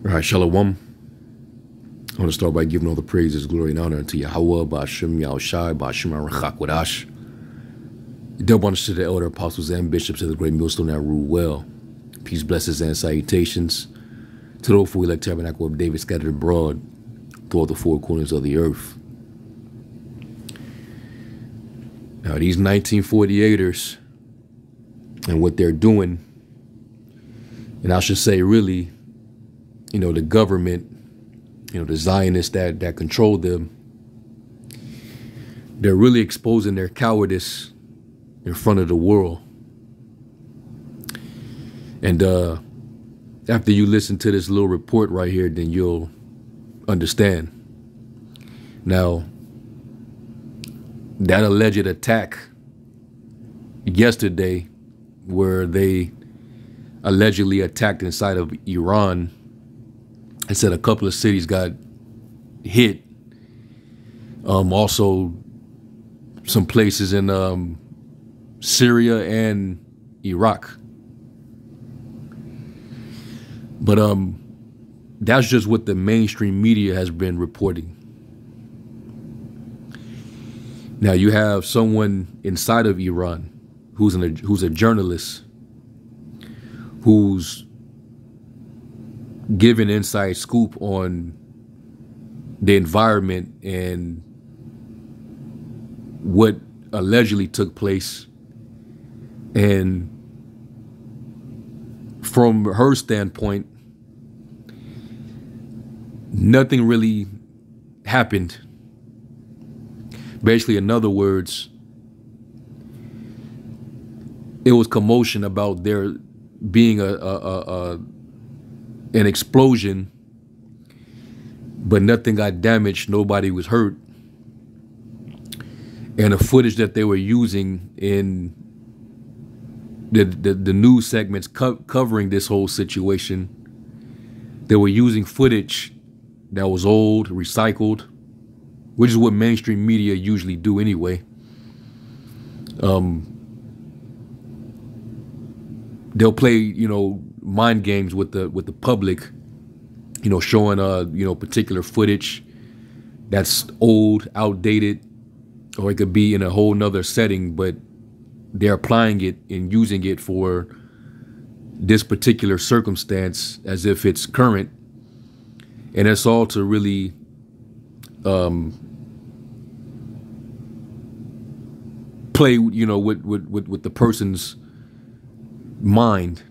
All right, Shalom. I want to start by giving all the praises, glory, and honor unto Yahweh, Ba'ashem Yahushai, Ba'ashem Arachak. Double honors to the elder apostles and bishops of the great millstone that rule well. Peace, blessings, and salutations to the hopeful elect tabernacle of David scattered abroad throughout the four corners of the earth. Now, these 1948ers and what they're doing, and I should say really, the government, the Zionists that control them, they're really exposing their cowardice in front of the world. And after you listen to this little report right here, then you'll understand. Now, that alleged attack yesterday, where they allegedly attacked inside of Iran, and said a couple of cities got hit. Also, some places in Syria and Iraq. But that's just what the mainstream media has been reporting. Now you have someone inside of Iran who's a journalist who's giving inside scoop on the environment and what allegedly took place. And from her standpoint, nothing really happened. Basically, in other words, it was commotion about there being an explosion, but nothing got damaged, nobody was hurt. And the footage that they were using in the news segments covering this whole situation, they were using footage that was old, recycled, which is what mainstream media usually do anyway. They'll play, mind games with the public, showing particular footage that's old, outdated, or it could be in a whole nother setting, but they're applying it and using it for this particular circumstance as if it's current. And it's all to really play, with the person's mind.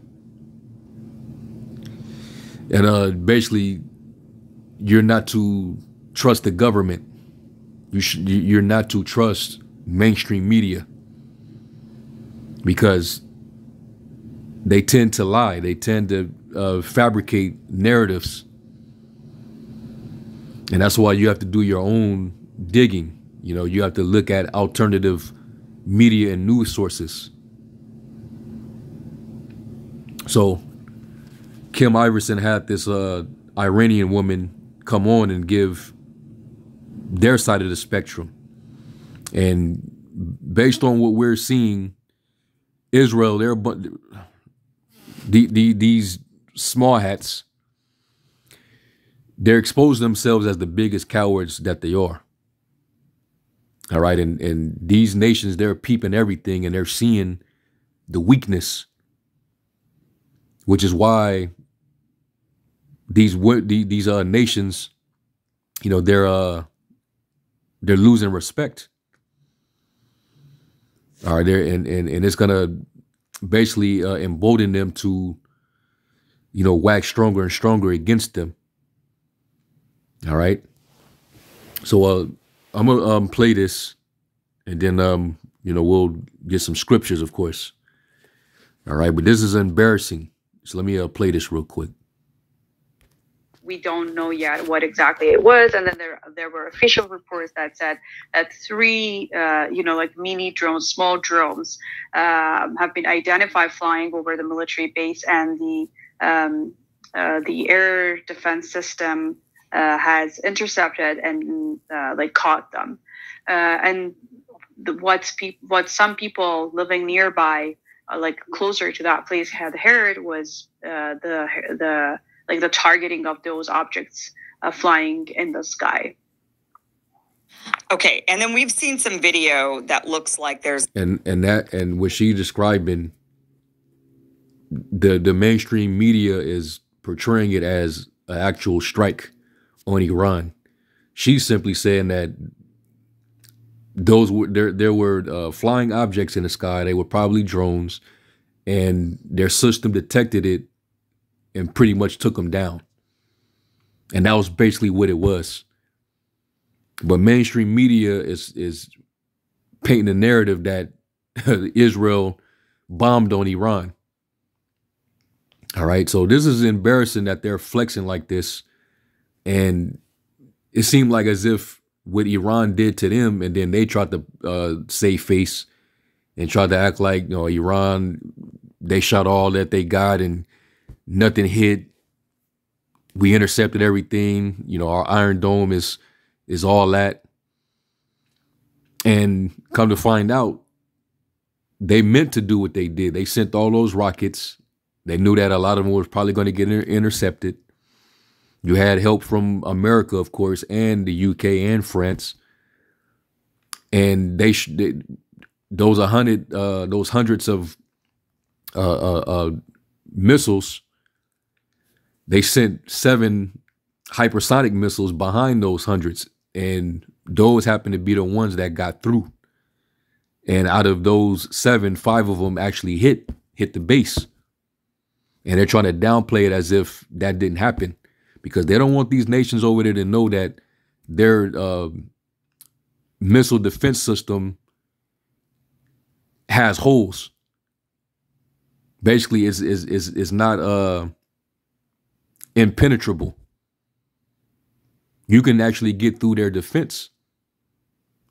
And basically, you're not to trust the government. You're not to trust mainstream media, because they tend to lie. They tend to fabricate narratives. And that's why you have to do your own digging. You have to look at alternative media and news sources. So Kim Iverson had this Iranian woman come on and give their side of the spectrum. And based on what we're seeing, Israel, these small hats, they're exposing themselves as the biggest cowards that they are. All right. And these nations, they're peeping everything and they're seeing the weakness, which is why these nations, they're losing respect. All right. And it's going to basically embolden them to, wax stronger and stronger against them. All right. So I'm going to play this, and then, we'll get some scriptures, of course. All right. But this is embarrassing. So let me play this real quick. We don't know yet what exactly it was. And then there were official reports that said that three, like mini drones, small drones, have been identified flying over the military base, and the air defense system has intercepted and caught them. And what some people living nearby, closer to that place, had heard was the like the targeting of those objects flying in the sky. Okay, and then we've seen some video that looks like there's and what she describing, the mainstream media is portraying it as an actual strike on Iran. She's simply saying that those were there were flying objects in the sky. They were probably drones, and their system detected it and pretty much took them down. And that was basically what it was. But mainstream media is painting the narrative that Israel bombed on Iran. All right, so this is embarrassing that they're flexing like this. And it seemed like as if what Iran did to them, and then they tried to save face and tried to act like, Iran, they shot all that they got and nothing hit. We intercepted everything. Our Iron Dome is all that. And come to find out, they meant to do what they did. They sent all those rockets. They knew that a lot of them was probably going to get intercepted. You had help from America, of course, and the UK and France. And those hundreds of missiles, they sent 7 hypersonic missiles behind those hundreds, and those happened to be the ones that got through. And out of those 7, 5 of them actually hit the base. And they're trying to downplay it as if that didn't happen, because they don't want these nations over there to know that their missile defense system has holes. Basically, is not impenetrable. You can actually get through their defense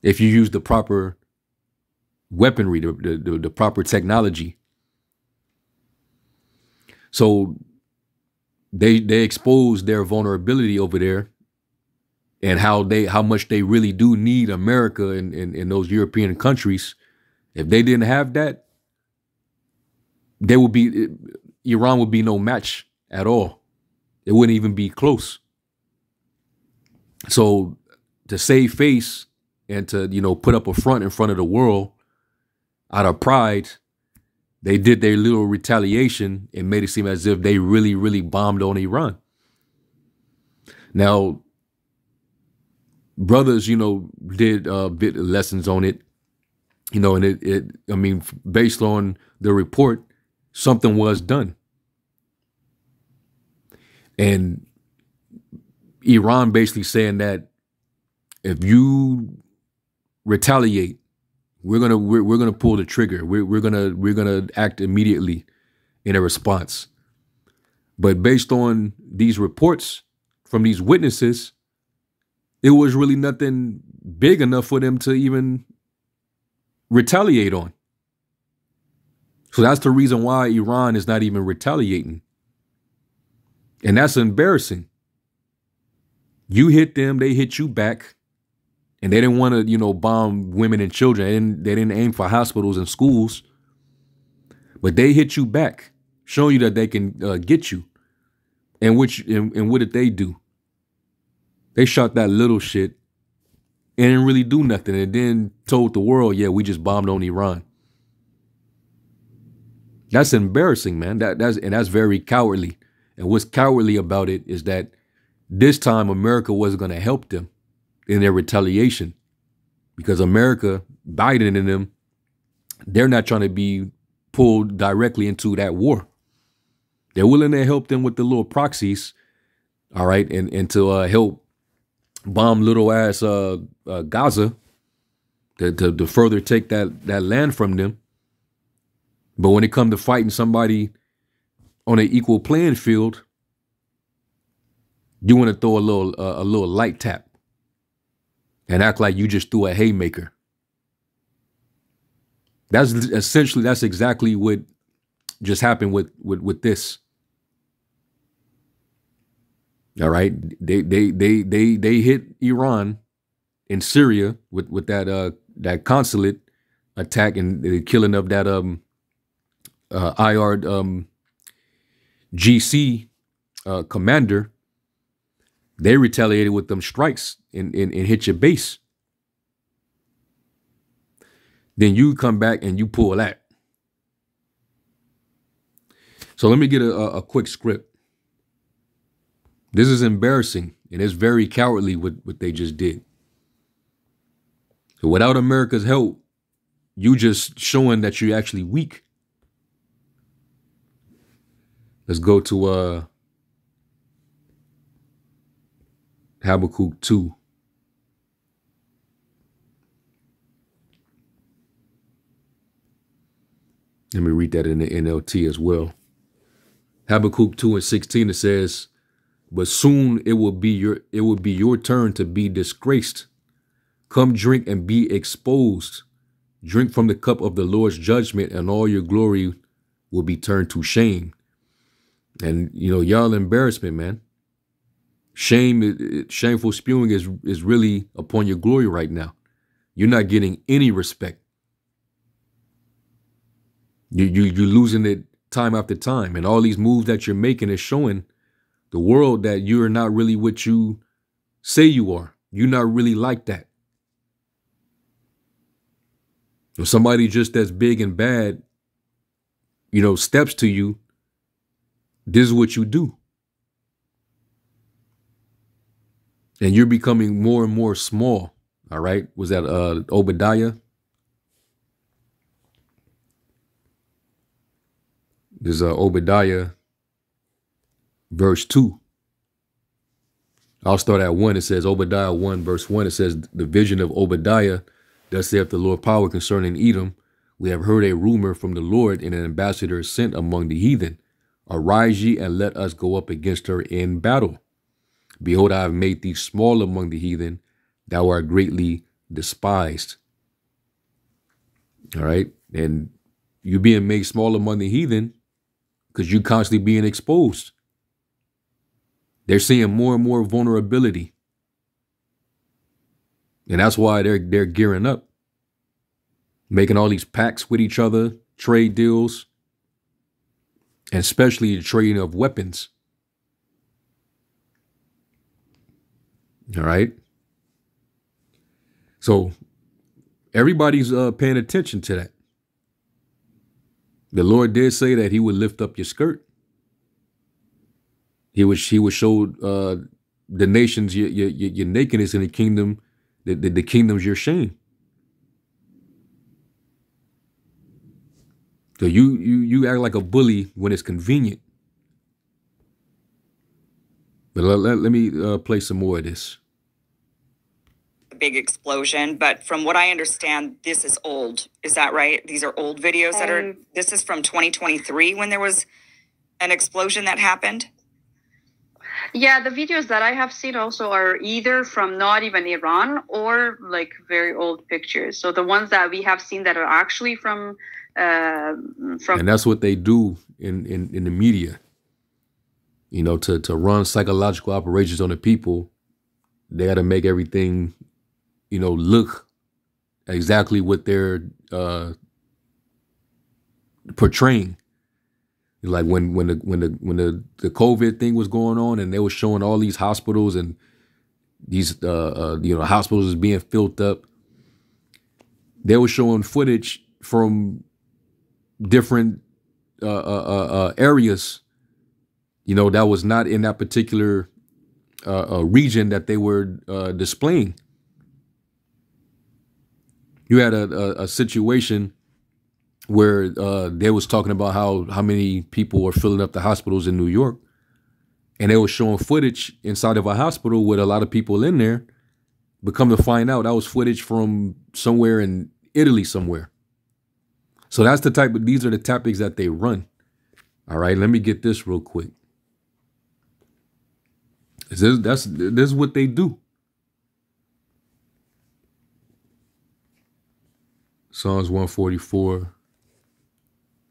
if you use the proper weaponry, the proper technology. So they expose their vulnerability over there, and how much they really do need America and those European countries. If they didn't have that, Iran would be no match at all. It wouldn't even be close. So to save face and to, put up a front in front of the world out of pride, they did their little retaliation and made it seem as if they really, really bombed on Iran. Now, brothers, did bit lessons on it, and based on the report, something was done. And Iran basically saying that if you retaliate, we're gonna pull the trigger. We're gonna act immediately in a response. But based on these reports from these witnesses, it was really nothing big enough for them to even retaliate on. So that's the reason why Iran is not even retaliating. And that's embarrassing. You hit them, they hit you back. And they didn't want to, bomb women and children. They didn't aim for hospitals and schools. But they hit you back, showing you that they can get you. And what did they do? They shot that little shit and didn't really do nothing. And then told the world, yeah, we just bombed on Iran. That's embarrassing, man. That's very cowardly. And what's cowardly about it is that this time America wasn't going to help them in their retaliation, because America, Biden and them, they're not trying to be pulled directly into that war. They're willing to help them with the little proxies, all right, and to help bomb little ass Gaza to further take that land from them. But when it comes to fighting somebody on an equal playing field, you want to throw a little light tap and act like you just threw a haymaker. That's exactly what just happened with this. All right, they hit Iran in Syria with that consulate attack and the killing of that IRGC commander, they retaliated with them strikes and hit your base. Then you come back and you pull that. So let me get a quick script. This is embarrassing, and it's very cowardly what they just did. So without America's help, you just showing that you're actually weak. Let's go to Habakkuk 2. Let me read that in the NLT as well. Habakkuk 2:16, it says, "But soon it will be your turn to be disgraced. Come drink and be exposed. Drink from the cup of the Lord's judgment, and all your glory will be turned to shame." And y'all embarrassment, man. Shameful spewing is really upon your glory right now. You're not getting any respect. You're losing it time after time, and all these moves that you're making is showing the world that you're not really what you say you are. You're not really like that. If somebody just that's big and bad, steps to you, this is what you do. And you're becoming more and more small. All right. Was that Obadiah? There's Obadiah verse 2. I'll start at 1. It says, Obadiah 1 verse 1. It says, "The vision of Obadiah, thus saith the Lord power concerning Edom. We have heard a rumor from the Lord, and an ambassador is sent among the heathen. Arise ye, and let us go up against her in battle. Behold, I have made thee small among the heathen. Thou art greatly despised." All right. And you being made small among the heathen because you constantly being exposed. They're seeing more and more vulnerability. And that's why they're gearing up, making all these pacts with each other, trade deals, and especially the trading of weapons. All right. So everybody's paying attention to that. The Lord did say that he would lift up your skirt. He would show the nations your nakedness, in the kingdom, the kingdom's your shame. So you act like a bully when it's convenient. But let me play some more of this. Big explosion, but from what I understand, this is old. Is that right? These are old videos this is from 2023 when there was an explosion that happened? Yeah, the videos that I have seen also are either from not even Iran or like very old pictures. So the ones that we have seen that are actually from and that's what they do in the media. To run psychological operations on the people, they got to make everything look exactly what they're portraying. Like when the COVID thing was going on, and they were showing all these hospitals and these hospitals is being filled up. They were showing footage from different areas, that was not in that particular region that they were displaying. You had a situation where they was talking about how many people are filling up the hospitals in New York, and they were showing footage inside of a hospital with a lot of people in there. But come to find out, that was footage from somewhere in Italy somewhere. So these are the tactics that they run. All right, let me get this real quick. This is what they do. Psalms 144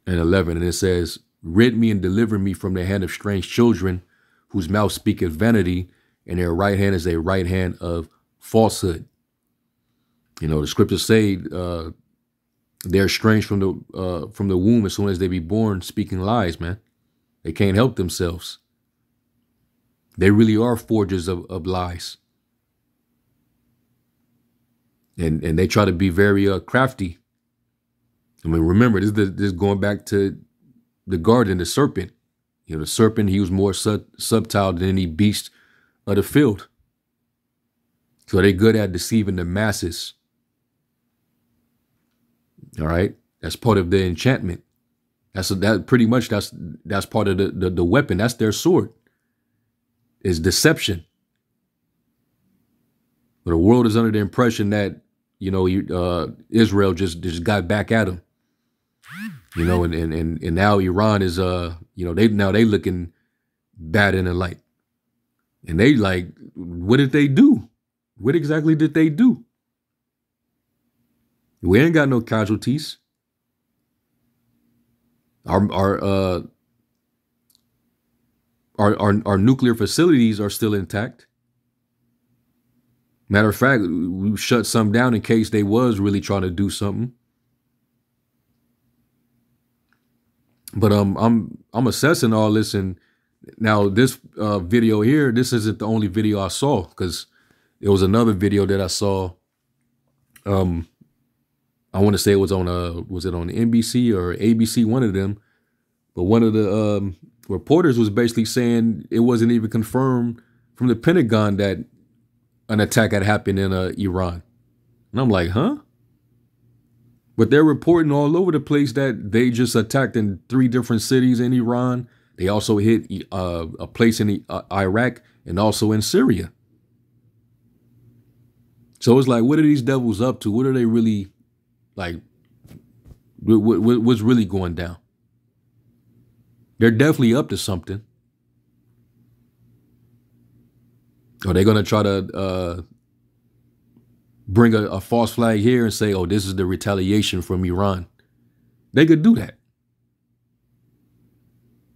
and 11, and it says, "Rid me and deliver me from the hand of strange children, whose mouth speaketh vanity, and their right hand is a right hand of falsehood." The scriptures say they're estranged from the womb as soon as they be born, speaking lies, man. They can't help themselves. They really are forgers of lies. And they try to be very crafty. I mean, remember, this is going back to the garden, the serpent. You know, the serpent, he was more subtle than any beast of the field. So they're good at deceiving the masses. All right. That's part of the enchantment. That's part of the weapon. That's their sword. Is deception. But the world is under the impression that, you know, Israel just got back at them. You know, and now Iran is you know, they looking bad in the light. And they like, what did they do? What exactly did they do? We ain't got no casualties. Our nuclear facilities are still intact. Matter of fact, we shut some down in case they was really trying to do something. But I'm assessing all this, and now this video here, this isn't the only video I saw, because there was another video that I saw. I want to say it was on was it on NBC or ABC, one of them. But one of the reporters was basically saying it wasn't even confirmed from the Pentagon that an attack had happened in Iran. And I'm like, huh? But they're reporting all over the place that they just attacked in 3 different cities in Iran. They also hit a place in Iraq and also in Syria. So it's like, what are these devils up to? What are they really, like, what's really going down? They're definitely up to something. Are they going to try to bring a false flag here and say, oh, this is the retaliation from Iran? They could do that.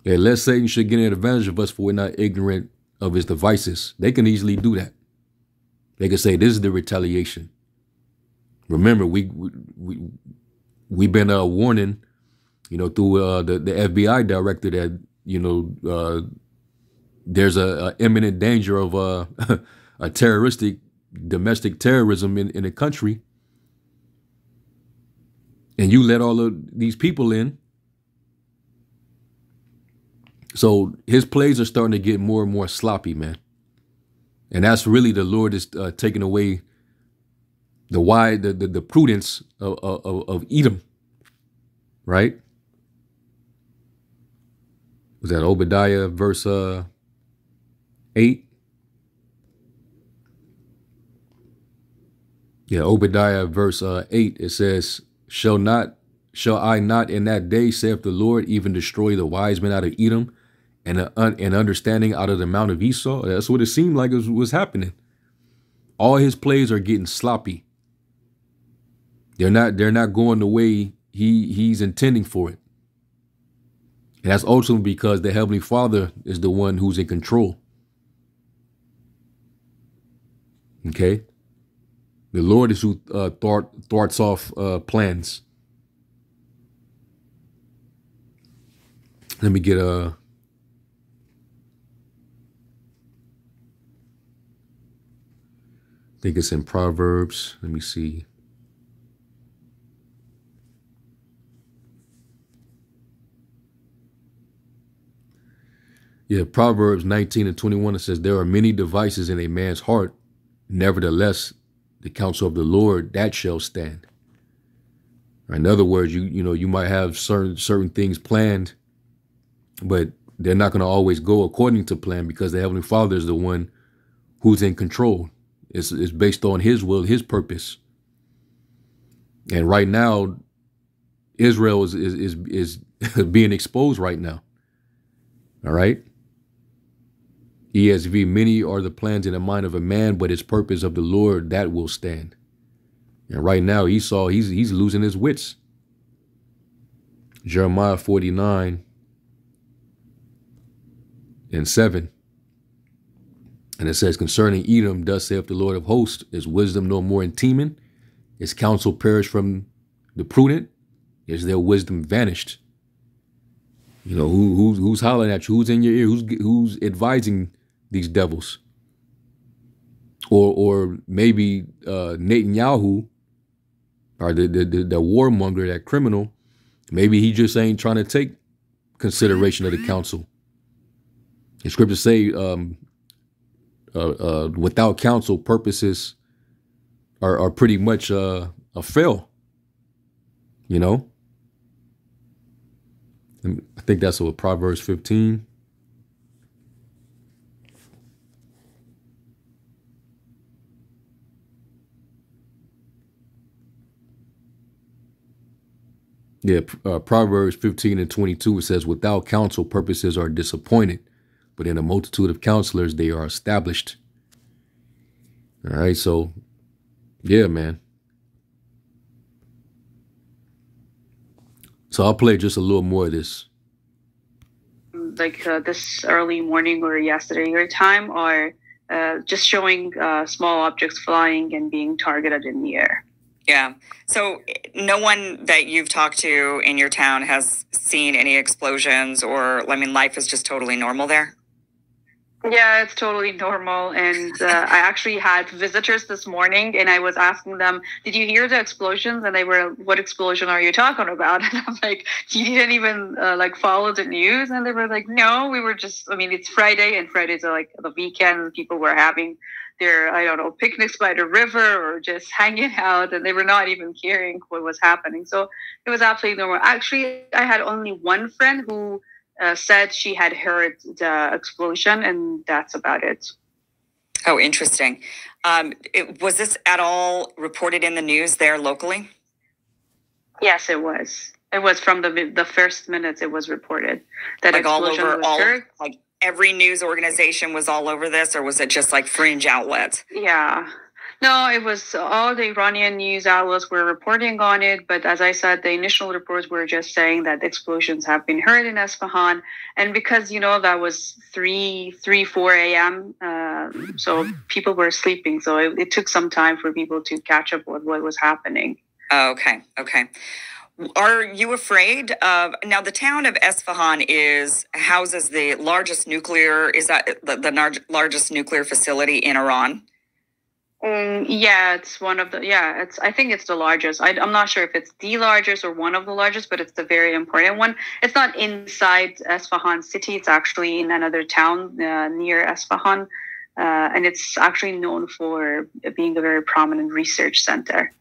Yeah, unless Satan should get an advantage of us for we're not ignorant of his devices. They can easily do that. They could say, this is the retaliation. Remember, we've been warning, you know, through the FBI director that, you know, there's a imminent danger of a terroristic domestic terrorism in the country. And you let all of these people in. So his plays are starting to get more and more sloppy, man. And that's really the Lord is taking away the prudence of Edom, right? Was that Obadiah verse 8? Yeah, Obadiah verse 8. It says, Shall I not in that day, saith the Lord, even destroy the wise men out of Edom, and an understanding out of the mount of Esau? That's what it seemed like was happening. All his plays are getting sloppy. They're not going the way he's intending for it. And that's ultimately because the Heavenly Father is the one who's in control. Okay? The Lord is who thwarts off plans. Let me get I think it's in Proverbs. Let me see. Yeah, Proverbs 19:21, it says, there are many devices in a man's heart. Nevertheless, the counsel of the Lord, that shall stand. In other words, you might have certain things planned, but they're not going to always go according to plan, because the Heavenly Father is the one who's in control. It's based on his will, his purpose. And right now, Israel is being exposed right now. All right. ESV, many are the plans in the mind of a man, but his purpose of the Lord, that will stand. And right now, Esau, he's losing his wits. Jeremiah 49:7. And it says, concerning Edom, thus saith the Lord of hosts, is wisdom no more in Teman? Is counsel perished from the prudent? Is their wisdom vanished? You know, who's hollering at you? Who's in your ear? Who's advising these devils. Or maybe Netanyahu, or the warmonger, that criminal, maybe he just ain't trying to take consideration of the council. The scriptures say, without counsel, purposes are pretty much a fail. You know, I think that's what Proverbs 15. Yeah, Proverbs 15 and 22, it says, without counsel, purposes are disappointed, but in a multitude of counselors, they are established. All right, so, yeah, man. So I'll play just a little more of this. Like this early morning or yesterday your time, or just showing small objects flying and being targeted in the air. Yeah. So no one that you've talked to in your town has seen any explosions, or, I mean, life is just totally normal there? Yeah, it's totally normal. And I actually had visitors this morning, and I was asking them, did you hear the explosions? And they were, what explosion are you talking about? And I'm like, you didn't even like follow the news? And they were like, no, we were just, I mean, it's Friday, and Fridays are like the weekend, and people were having their, I don't know, picnics by the river or just hanging out, and they were not even caring what was happening. So it was absolutely normal. Actually, I had only one friend who said she had heard the explosion, and that's about it. Oh, interesting. Was this at all reported in the news there locally? Yes, it was. It was from the first minutes it was reported that like explosion all over, was heard. Like every news organization was all over this, or was it just like fringe outlets? Yeah. No, it was all the Iranian news outlets were reporting on it. But as I said, the initial reports were just saying that explosions have been heard in Esfahan. And because, you know, that was 4 a.m., so people were sleeping. So it took some time for people to catch up with what was happening. Okay. Are you afraid of, now the town of Esfahan houses the largest nuclear, is that the largest nuclear facility in Iran? Yeah, it's one of the, I think it's the largest. I'm not sure if it's the largest or one of the largest, but it's the very important one. It's not inside Esfahan city. It's actually in another town near Esfahan. And it's actually known for being a very prominent research center.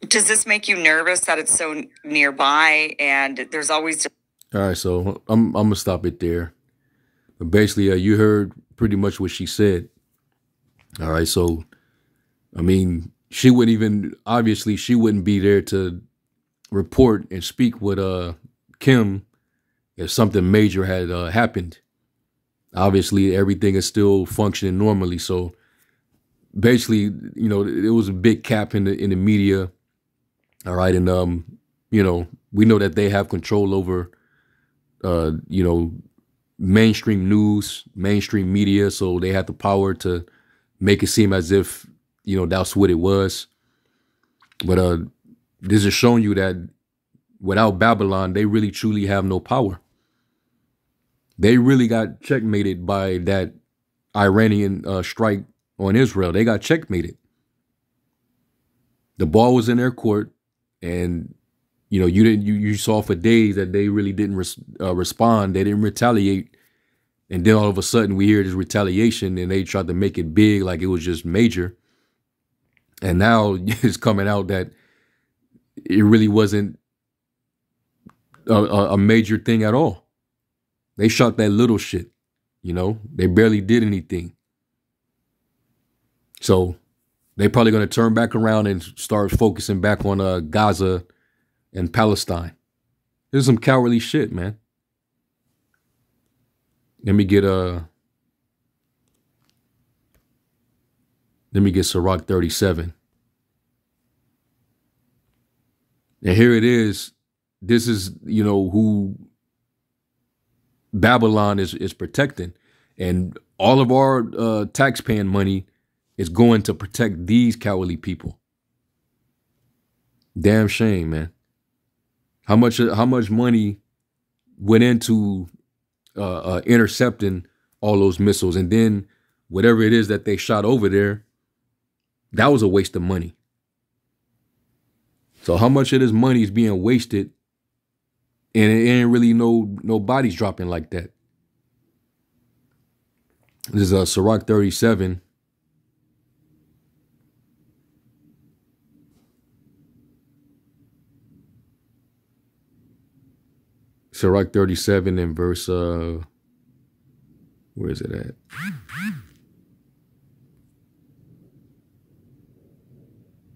Does this make you nervous that it's so nearby and there's always... All right, so I'm going to stop it there. But basically, you heard pretty much what she said. All right, so, I mean, she wouldn't be there to report and speak with Kim if something major had happened. Obviously, everything is still functioning normally. So basically, you know, it was a big cap in the media. All right, and you know, we know that they have control over you know, mainstream news, mainstream media, so they had the power to make it seem as if, you know, that's what it was. But this is showing you that without Babylon, they really truly have no power. They really got checkmated by that Iranian strike on Israel. They got checkmated. The ball was in their court, and you know, you saw for days that they really didn't respond. They didn't retaliate. And then all of a sudden we hear this retaliation, and they tried to make it big like it was just major. And now it's coming out that it really wasn't a major thing at all. They shot that little shit, you know, they barely did anything. So they're probably going to turn back around and start focusing back on Gaza and Palestine. This is some cowardly shit, man. Let me get Sirach 37. And here it is. This is, you know, who Babylon is protecting. And all of our taxpaying money is going to protect these cowardly people. Damn shame, man. How much money went into intercepting all those missiles. And then whatever it is that they shot over there, that was a waste of money. So how much of this money is being wasted, and it ain't really no bodies dropping like that? This is a Sirach 37. Sirach 37 and verse, where is it at?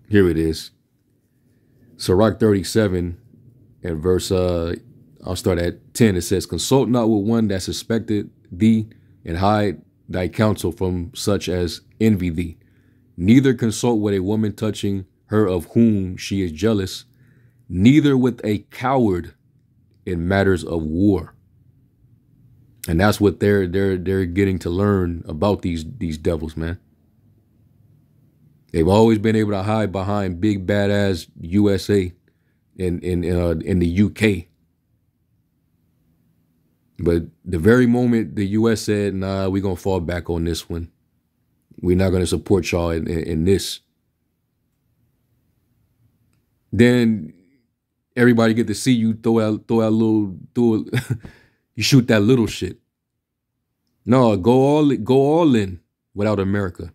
Here it is. Sirach 37 and verse, I'll start at 10. It says, consult not with one that suspected thee, and hide thy counsel from such as envy thee. Neither consult with a woman touching her of whom she is jealous, neither with a coward in matters of war. And that's what they're getting to learn about these devils, man. They've always been able to hide behind big badass USA in the UK. But the very moment the US said, nah, we're going to fall back on this one, we're not going to support y'all in this, then everybody get to see you throw out you shoot that little shit. No, go all in without America.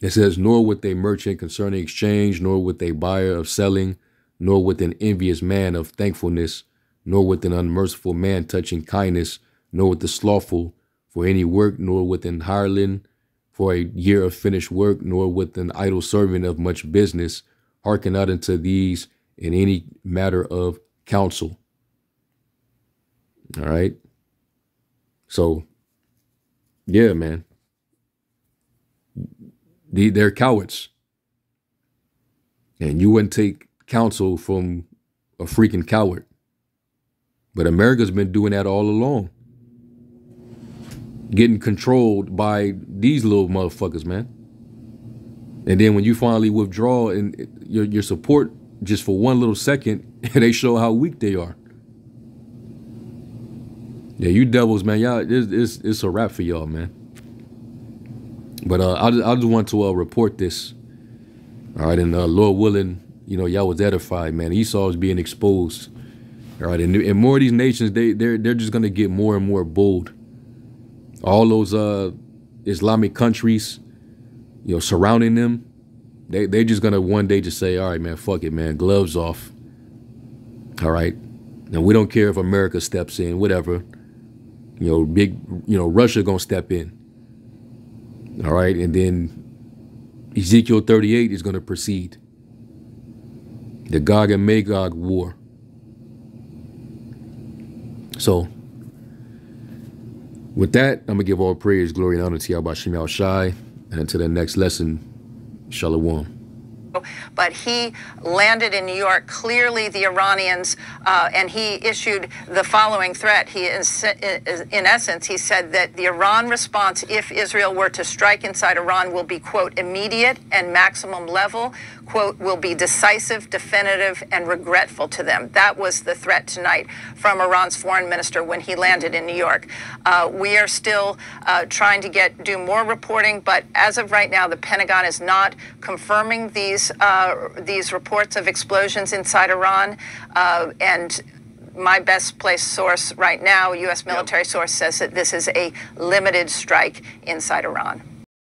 It says, nor with a merchant concerning exchange, nor with a buyer of selling, nor with an envious man of thankfulness, nor with an unmerciful man touching kindness, nor with the slothful for any work, nor with an hireling for a year of finished work, nor with an idle servant of much business. Hearken not unto these in any matter of counsel. All right. So, yeah, man. They're cowards. And you wouldn't take counsel from a freaking coward. But America's been doing that all along. Getting controlled by these little motherfuckers, man. And then when you finally withdraw and your support just for one little second, they show how weak they are. Yeah, you devils, man. Y'all, it's a wrap for y'all, man. But I just want to report this. All right, and Lord willing, y'all was edified, man. Esau is being exposed. All right, and more of these nations, they're just gonna get more and more bold. All those Islamic countries, surrounding them, they just gonna one day just say, all right, man, fuck it, man, gloves off. All right, and we don't care if America steps in, whatever. Russia gonna step in. All right, and then Ezekiel 38 is gonna proceed. The Gog and Magog war. So, with that, I'm going to give all praise, glory, and honor to Yahweh Shem Shai. And until the next lesson, Shalom. But he landed in New York. Clearly, the Iranians, and he issued the following threat. In essence, he said that the Iran response, if Israel were to strike inside Iran, will be, quote, immediate and maximum level, quote, will be decisive, definitive, and regretful to them. That was the threat tonight from Iran's foreign minister when he landed in New York. We are still trying to do more reporting, but as of right now, the Pentagon is not confirming these reports of explosions inside Iran. And my best placed source right now, U.S. military source, says that this is a limited strike inside Iran.